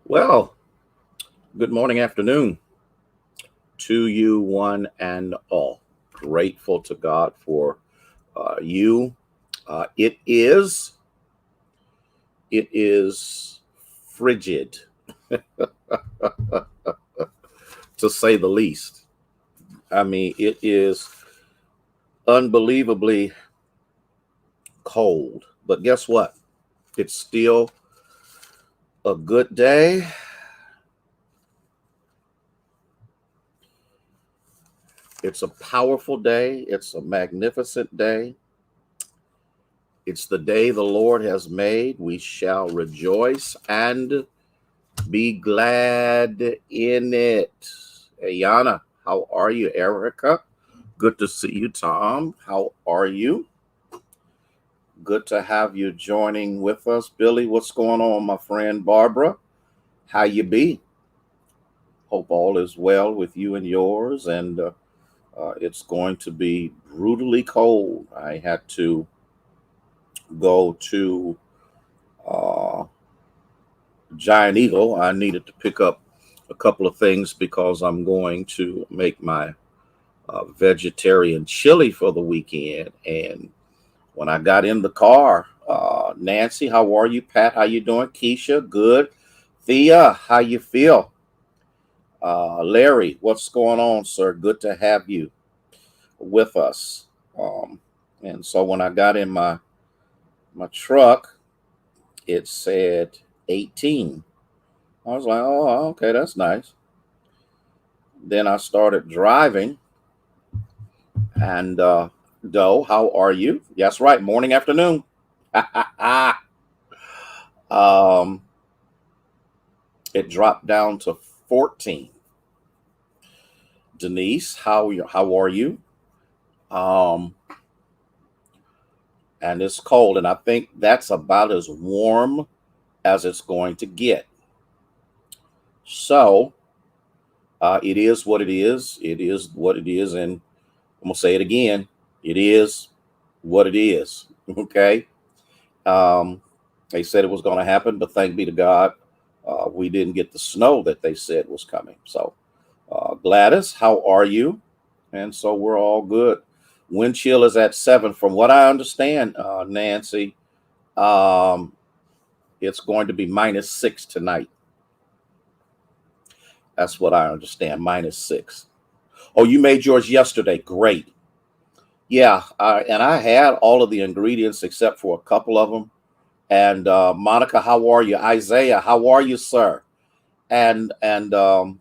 Well, good morning, afternoon to you, one and all. Grateful to God for you. It is frigid, to say the least. I mean, it is unbelievably cold. But guess what? It's still a good day. It's a powerful day. It's a magnificent day. It's the day the Lord has made. We shall rejoice and be glad in it. Ayana, how are you? Erica, good to see you. Tom, how are you? Good to have you joining with us. Billy, what's going on, my friend? Barbara, how you be? Hope all is well with you and yours. And it's going to be brutally cold. I had to go to uh, Giant Eagle. I needed to pick up a couple of things because I'm going to make my vegetarian chili for the weekend. And when I got in the car, Nancy, how are you? Pat, how you doing? Keisha, good. Thea, how you feel? Larry, what's going on, sir? Good to have you with us. Um, and so when I got in my truck, it said 18. I was like, oh, okay, that's nice. Then I started driving, and Doe, how are you? Yes, right, morning, afternoon. um, it dropped down to 14. Denise, how are you? Um, and it's cold, and I think that's about as warm as it's going to get. So it is what it is. It is what it is, and I'm gonna say it again. It is what it is. Okay. Um, they said it was going to happen, but thank be to God, we didn't get the snow that they said was coming. So, Gladys, how are you? And so we're all good. Wind chill is at 7. From what I understand, Nancy, um, it's going to be -6 tonight. That's what I understand, -6. Oh, you made yours yesterday. Great. Yeah, and I had all of the ingredients except for a couple of them. And Monica, how are you? Isaiah, how are you, sir? And the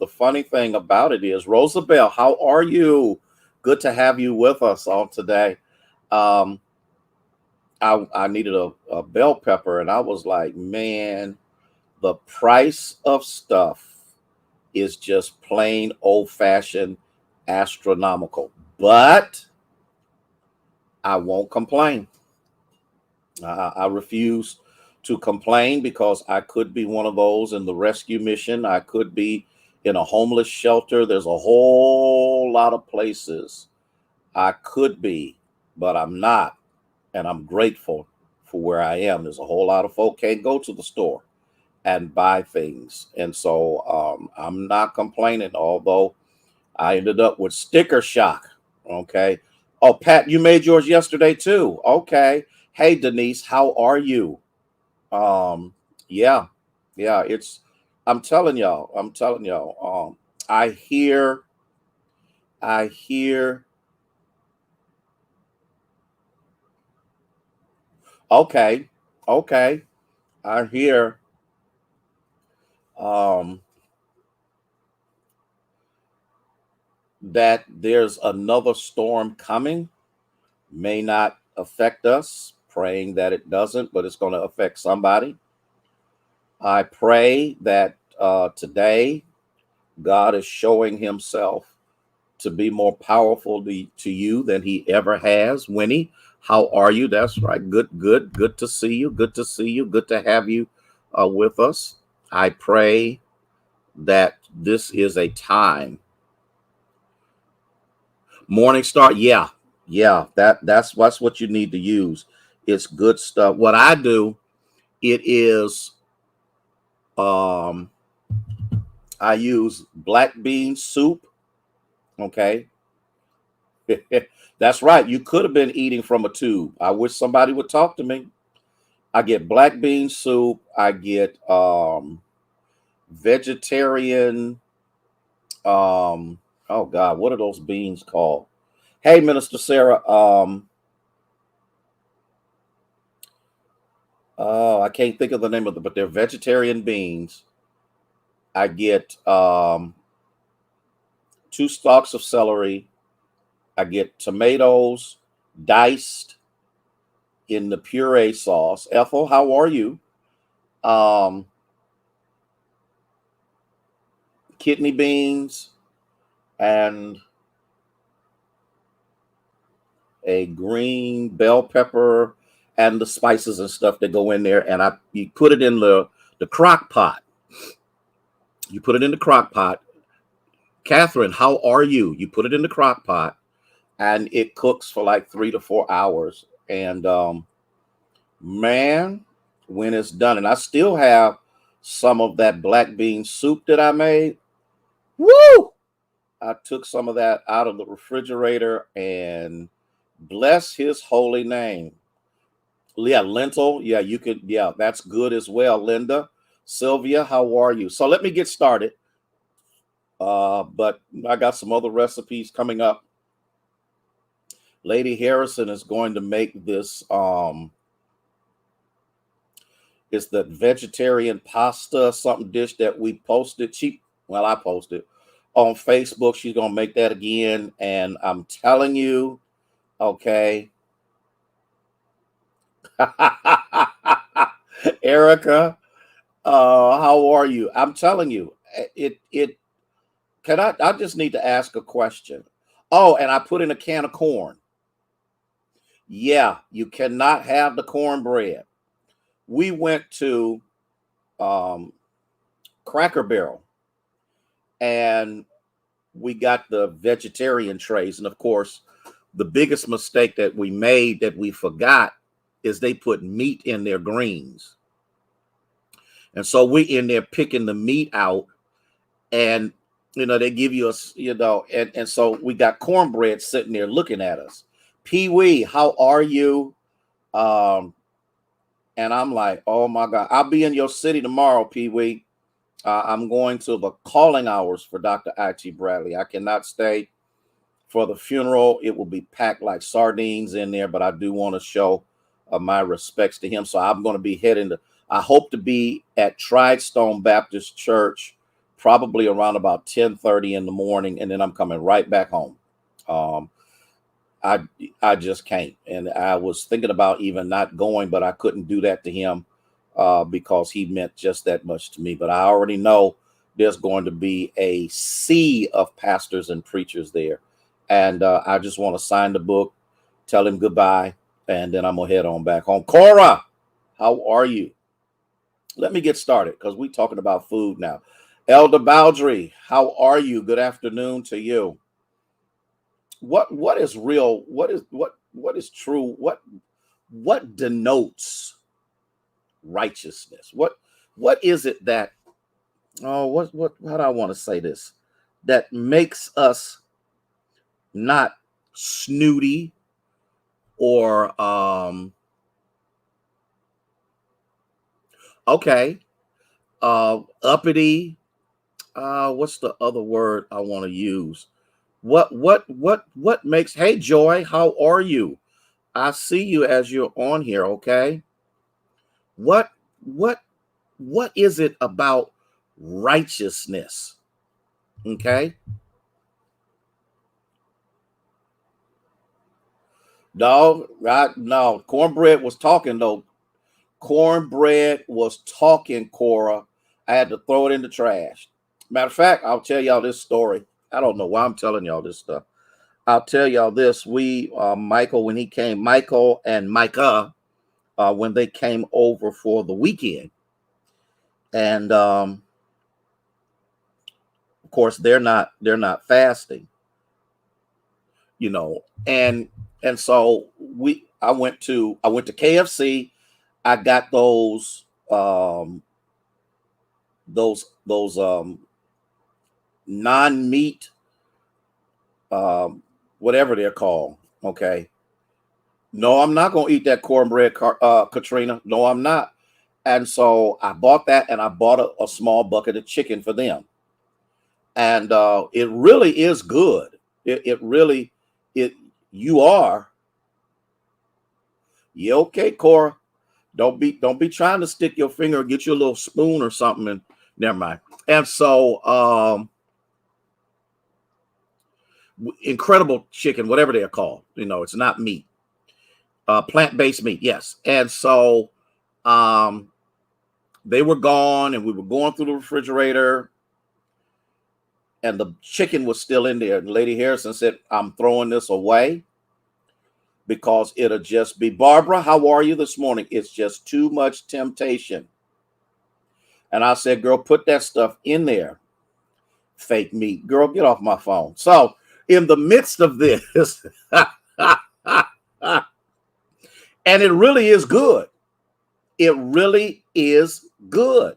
funny thing about it is, Rosabelle, how are you? Good to have you with us all today. Um, I needed a bell pepper, and I was like, man, the price of stuff is just plain old fashioned astronomical. But I won't complain. I refuse to complain because I could be one of those in the rescue mission. I could be in a homeless shelter. There's a whole lot of places I could be, but I'm not. And I'm grateful for where I am. There's a whole lot of folk can't go to the store and buy things. And so I'm not complaining, although I ended up with sticker shock. Okay. Oh, Pat, you made yours yesterday too. Okay. Hey, Denise, how are you? Um, yeah, yeah, I'm telling y'all, I hear, I hear, okay, okay, I hear, um, that there's another storm coming, may not affect us, praying that it doesn't, but it's going to affect somebody. I pray that today God is showing himself to be more powerful to you than he ever has. Winnie, how are you? That's right. Good, good, good to see you. Good to see you. Good to have you with us. I pray that this is a time. Morning Star, yeah, yeah. That's what you need to use. It's good stuff. What I do, it is. Um, I use black bean soup. Okay. That's right. You could have been eating from a tube. I wish somebody would talk to me. I get black bean soup. I get vegetarian. Oh God, what are those beans called? Hey, Minister Sarah. Oh, I can't think of the name of them, but they're vegetarian beans. I get 2 stalks of celery. I get tomatoes diced in the puree sauce. Ethel, how are you? Um, Kidney beans and a green bell pepper and the spices and stuff that go in there. And you put it in the crock pot. You put it in the crock pot. Catherine, how are you? You put it in the crock pot and it cooks for like 3 to 4 hours. And man, when it's done, and I still have some of that black bean soup that I made. Woo! I took some of that out of the refrigerator and bless his holy name. Yeah, lentil. Yeah, you could. Yeah, that's good as well. Linda, Sylvia, how are you? So let me get started. But I got some other recipes coming up. Lady Harrison is going to make this. It's the vegetarian pasta something dish that we posted. I posted on Facebook. She's gonna make that again, and I'm telling you, okay. Erica, how are you? I'm telling you, it can I just need to ask a question. Oh, and I put in a can of corn. Yeah, you cannot have the cornbread. We went to um, Cracker Barrel and we got the vegetarian trays. And of course, the biggest mistake that we made that we forgot is they put meat in their greens. And so we in there picking the meat out and they give you and so we got cornbread sitting there looking at us. Pee Wee, how are you? Um, and I'm like, oh my God, I'll be in your city tomorrow, Pee Wee. I'm going to the calling hours for Dr. I.T. Bradley. I cannot stay for the funeral. It will be packed like sardines in there, but I do want to show my respects to him. So I'm going to be heading to, I hope to be at Tridestone Baptist Church probably around about 10:30 in the morning, and then I'm coming right back home. Um, I I just can't, and I was thinking about even not going, but I couldn't do that to him because he meant just that much to me. But I already know there's going to be a sea of pastors and preachers there, and I just want to sign the book, tell him goodbye, and then I'm gonna head on back home. Cora, how are you? Let me get started because we're talking about food now. Elder Bowdry, how are you? Good afternoon to you. What is real? What is true? What denotes righteousness? What is it that what how do I want to say this? That makes us not snooty or okay, uppity. What's the other word I want to use? What makes, hey Joy, how are you? I see you as you're on here, okay? What what what is it about righteousness? Okay. No, right? No, cornbread was talking though. Cornbread was talking, Cora. I had to throw it in the trash. Matter of fact, I'll tell y'all this story. I don't know why I'm telling y'all this stuff. I'll tell y'all this. Michael, when he came, Michael and Micah, when they came over for the weekend, and of course they're not fasting, and so I went to KFC. I got those those non-meat, whatever they're called. Okay. No, I'm not going to eat that cornbread, Katrina. No, I'm not. And so I bought that, and I bought a small bucket of chicken for them. And it really is good. It really, it, you are. Yeah, okay, Cora. Don't be trying to stick your finger or get you a little spoon or something, and never mind. And so incredible chicken, whatever they are called. It's not meat. Plant-based meat, yes. And so they were gone, and we were going through the refrigerator, and the chicken was still in there. And Lady Harrison said, I'm throwing this away because it'll just be, Barbara, how are you this morning? It's just too much temptation. And I said, girl, put that stuff in there. Fake meat. Girl, get off my phone. So in the midst of this, and it really is good. It really is good.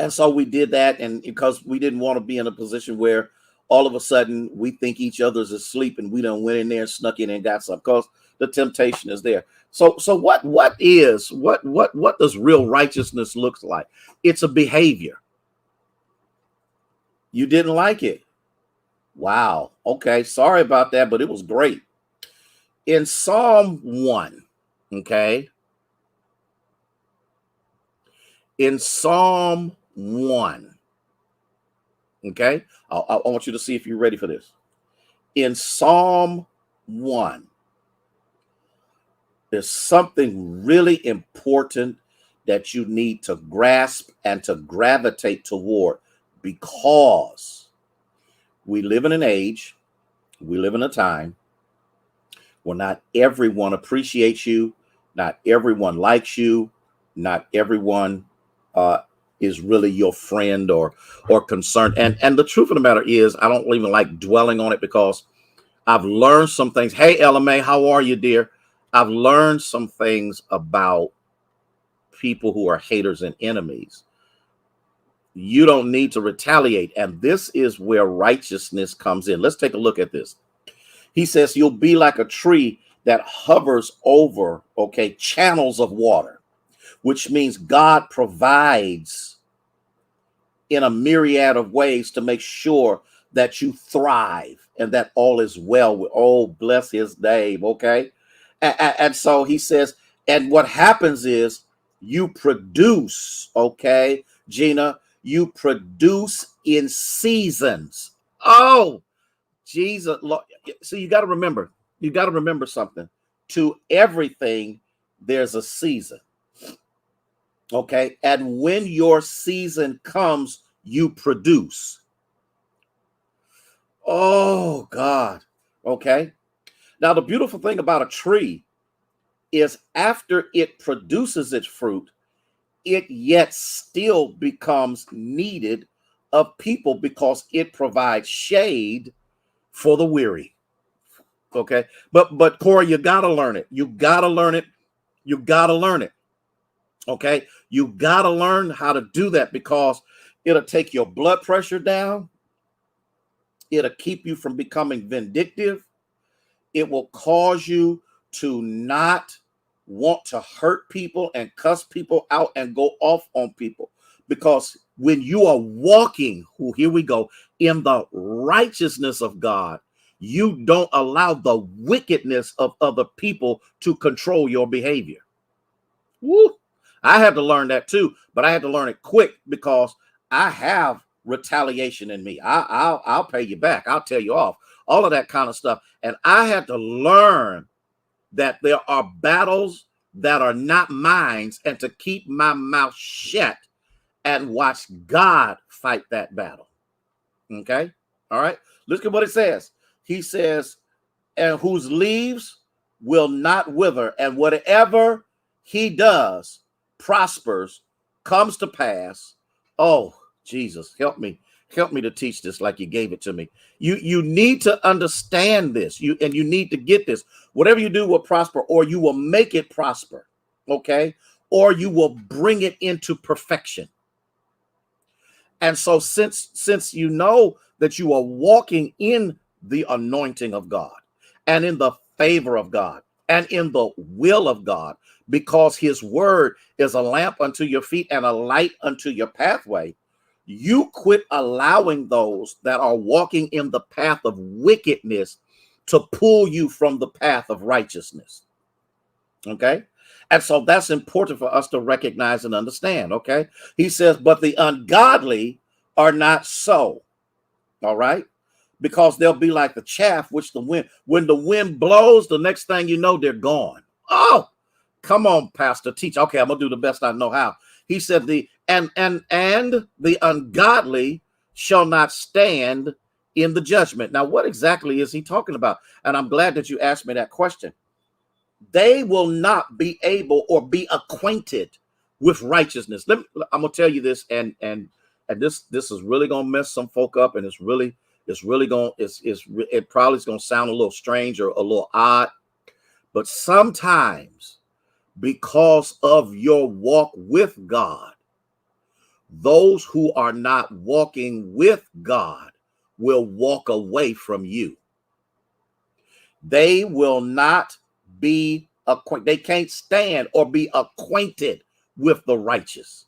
And so we did that, and because we didn't want to be in a position where all of a sudden we think each other's asleep and we done went in there and snuck in and got some, because the temptation is there. So what does real righteousness look like? It's a behavior. You didn't like it. Wow. Okay. Sorry about that, but it was great. In Psalm 1, okay. In Psalm 1, okay. I want you to see if you're ready for this. In Psalm 1, there's something really important that you need to grasp and to gravitate toward, because we live in an age, we live in a time where not everyone appreciates you, not everyone likes you, not everyone is really your friend or concerned. And the truth of the matter is, I don't even like dwelling on it, because I've learned some things. Hey, LMA, how are you, dear? I've learned some things about people who are haters and enemies. You don't need to retaliate. And this is where righteousness comes in. Let's take a look at this. He says, you'll be like a tree that hovers over, okay, channels of water, which means God provides in a myriad of ways to make sure that you thrive and that all is well. Oh, bless his name, okay? And so he says, and what happens is you produce, okay, Gina, you produce in seasons. Oh, Jesus. So you got to remember something. To everything, there's a season. Okay. And when your season comes, you produce. Oh, God. Okay. Now, the beautiful thing about a tree is after it produces its fruit, it yet still becomes needed of people, because it provides shade for the weary. Okay. But Corey, you got to learn it. You got to learn it. You got to learn it. Okay. You got to learn how to do that, because it'll take your blood pressure down. It'll keep you from becoming vindictive. It will cause you to not want to hurt people and cuss people out and go off on people. Because when you are walking, here we go, in the righteousness of God, you don't allow the wickedness of other people to control your behavior. Woo. I had to learn that too, but I had to learn it quick, because I have retaliation in me. I'll pay you back. I'll tell you off. All of that kind of stuff. And I had to learn that there are battles that are not mine, and to keep my mouth shut and watch God fight that battle. Okay. All right. Look at what it says. He says, and whose leaves will not wither, and whatever he does prospers, comes to pass. Oh, Jesus, help me to teach this like you gave it to me. You need to understand this. You need to get this. Whatever you do will prosper, or you will make it prosper. Okay. or you will bring it into perfection. And so since you know that you are walking in the anointing of God and in the favor of God and in the will of God, because his word is a lamp unto your feet and a light unto your pathway, you quit allowing those that are walking in the path of wickedness to pull you from the path of righteousness. Okay? And so that's important for us to recognize and understand. Okay? He says, but the ungodly are not so. All right? Because they'll be like the chaff which the wind, when the wind blows, the next thing you know, they're gone. Oh, come on, Pastor, teach. Okay, I'm gonna do the best I know how. He said the and the ungodly shall not stand in the judgment. Now, what exactly is he talking about? And I'm glad that you asked me that question. They will not be able or be acquainted with righteousness. I'm gonna tell you this, and this is really gonna mess some folk up, and it probably is gonna sound a little strange or a little odd, but sometimes because of your walk with God, those who are not walking with God will walk away from you. They will not be acquainted. They can't stand or be acquainted with the righteous.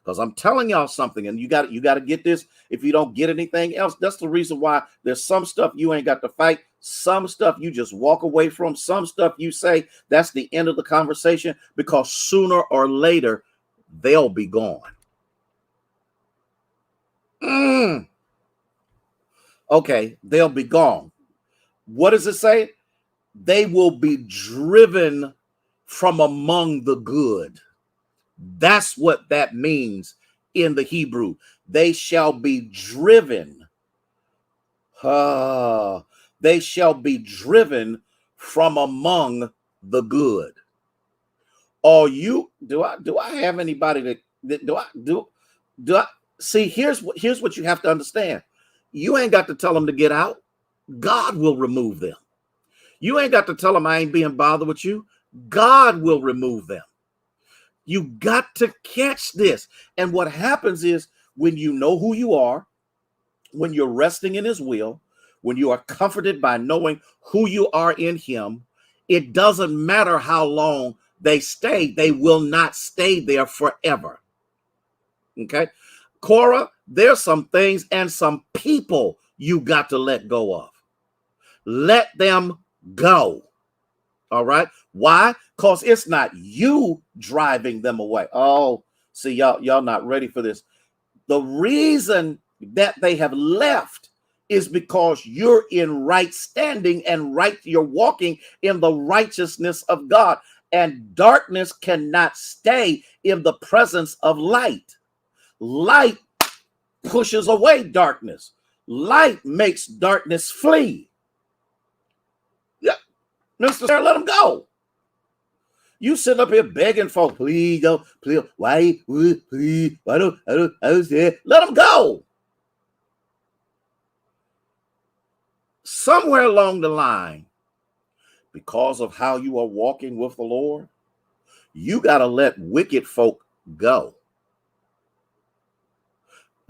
Because I'm telling y'all something, and you got to get this. If you don't get anything else, that's the reason why there's some stuff you ain't got to fight. Some stuff you just walk away from. Some stuff you say that's the end of the conversation, because sooner or later they'll be gone. Okay, they'll be gone. What does it say? They will be driven from among the good. That's what that means in the Hebrew. They shall be driven. They shall be driven from among the good. Or do I have anybody that do I see? Here's what you have to understand. You ain't got to tell them to get out. God will remove them. You ain't got to tell them I ain't being bothered with you. God will remove them. You got to catch this. And what happens is, when you know who you are, when you're resting in his will, when you are comforted by knowing who you are in him, it doesn't matter how long they stay. They will not stay there forever. Okay? Cora, there's some things and some people you got to let go of. Let them go. All right. Why? Because it's not you driving them away. Oh, see, y'all not ready for this. The reason that they have left is because you're in right standing and you're walking in the righteousness of God. And darkness cannot stay in the presence of light. Light pushes away darkness. Light makes darkness flee. Yeah, Mr. Sarah, let them go. You sitting up here begging for, please don't, please, why don't say, let them go. Somewhere along the line, because of how you are walking with the Lord, you got to let wicked folk go.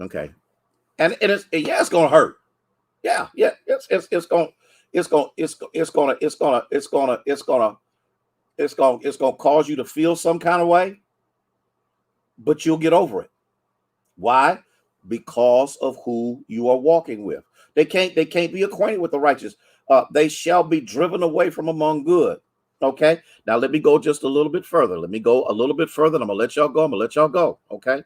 Okay. And it's going to hurt. Yeah. It's going to cause you to feel some kind of way, but you'll get over it. Why? Because of who you are walking with. They can't be acquainted with the righteous. They shall be driven away from among good. Okay. Now let me go just a little bit further. Let me go a little bit further. And I'm gonna let y'all go. Okay.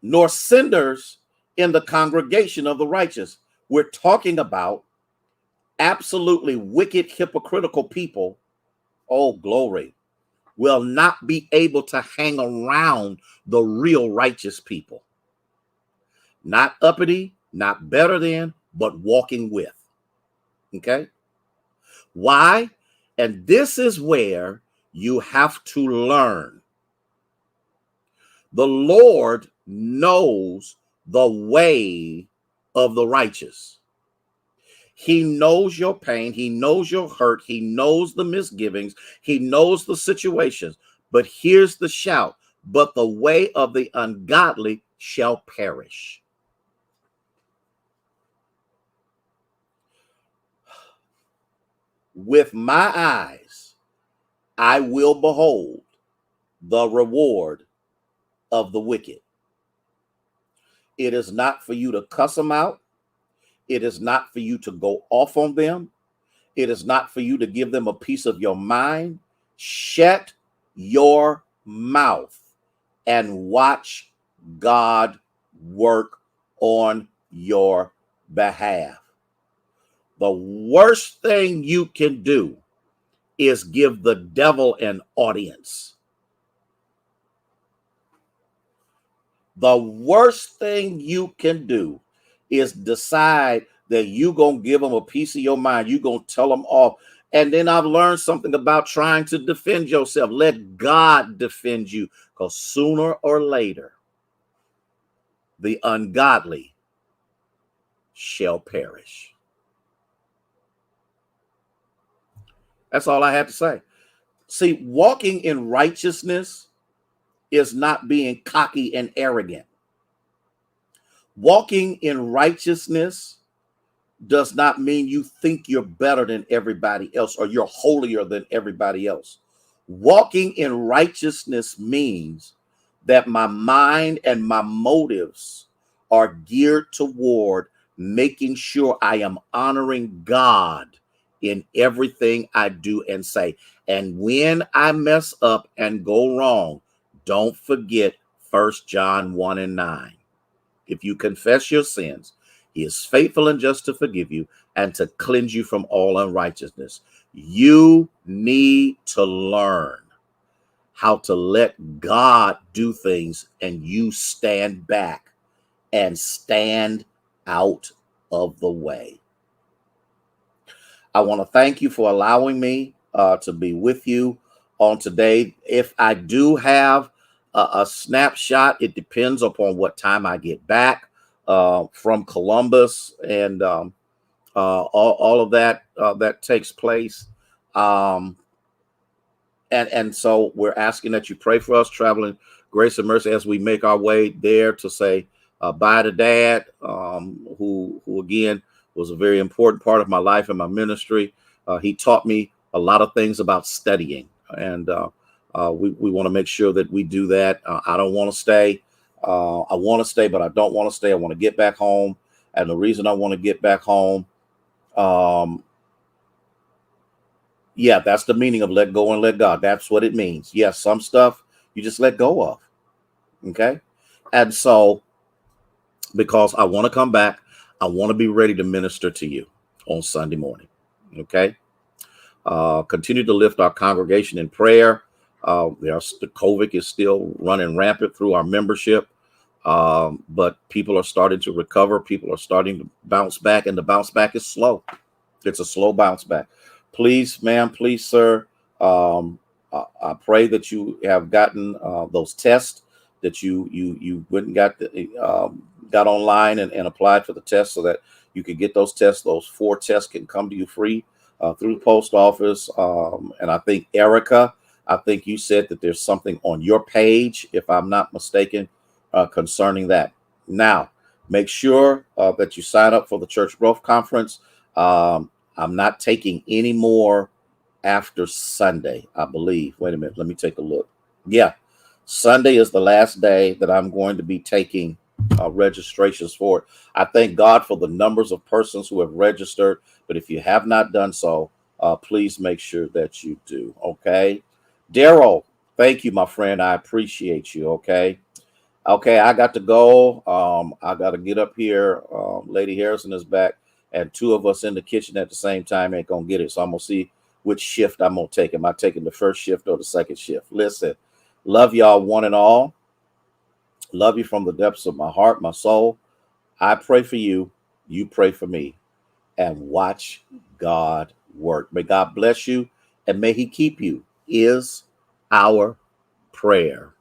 Nor sinners in the congregation of the righteous. We're talking about absolutely wicked, hypocritical people. Oh, glory. Will not be able to hang around the real righteous people. Not uppity, not better than, but walking with. Okay? Why? And this is where you have to learn. The Lord knows the way of the righteous. He knows your pain. He knows your hurt. He knows the misgivings. He knows the situations. But here's the shout: but the way of the ungodly shall perish. With my eyes, I will behold the reward of the wicked. It is not for you to cuss them out. It is not for you to go off on them. It is not for you to give them a piece of your mind. Shut your mouth and watch God work on your behalf. The worst thing you can do is give the devil an audience. The worst thing you can do is decide that you're going to give them a piece of your mind. You're going to tell them off. And then I've learned something about trying to defend yourself. Let God defend you, because sooner or later, the ungodly shall perish. That's all I have to say. See, walking in righteousness is not being cocky and arrogant. Walking in righteousness does not mean you think you're better than everybody else or you're holier than everybody else. Walking in righteousness means that my mind and my motives are geared toward making sure I am honoring God in everything I do and say. And when I mess up and go wrong, don't forget 1 John 1 and 9. If you confess your sins, he is faithful and just to forgive you and to cleanse you from all unrighteousness. You need to learn how to let God do things and you stand back and stand out of the way. I want to thank you for allowing me to be with you on today. If I do have a snapshot, it depends upon what time I get back from Columbus and all of that that takes place. And so we're asking that you pray for us, traveling grace and mercy, as we make our way there to say bye to Dad, who again was a very important part of my life and my ministry. He taught me a lot of things about studying, and we want to make sure that we do that. I don't want to stay. I want to stay, but I don't want to stay. I want to get back home, and the reason I want to get back home, yeah, that's the meaning of let go and let God. That's what it means. Yes, some stuff you just let go of. Okay. And so, because I want to come back, I want to be ready to minister to you on Sunday morning. Okay. Continue to lift our congregation in prayer. The COVID is still running rampant through our membership. But people are starting to recover. People are starting to bounce back, and the bounce back is slow. It's a slow bounce back. Please, ma'am, please, sir. I pray that you have gotten those tests, that you went and got online and applied for the test, so that you could get those tests. Those 4 tests can come to you free through the post office. And I think Erica, I think you said that there's something on your page, if I'm not mistaken, concerning that. Now, make sure that you sign up for the Church Growth Conference. I'm not taking any more after Sunday, I believe. Wait a minute. Let me take a look. Yeah. Sunday is the last day that I'm going to be taking registrations for it. I thank God for the numbers of persons who have registered. But if you have not done so, please make sure that you do. Okay. Daryl, thank you, my friend. I appreciate you. Okay. Okay, I got to go. I got to get up here. Lady Harrison is back, and 2 of us in the kitchen at the same time ain't gonna get it. So I'm gonna see which shift I'm gonna take. Am I taking the first shift or the second shift? Listen, love y'all one and all. Love you from the depths of my heart, my soul. I pray for you. You pray for me, and watch God work. May God bless you, and may He keep you. Is our prayer.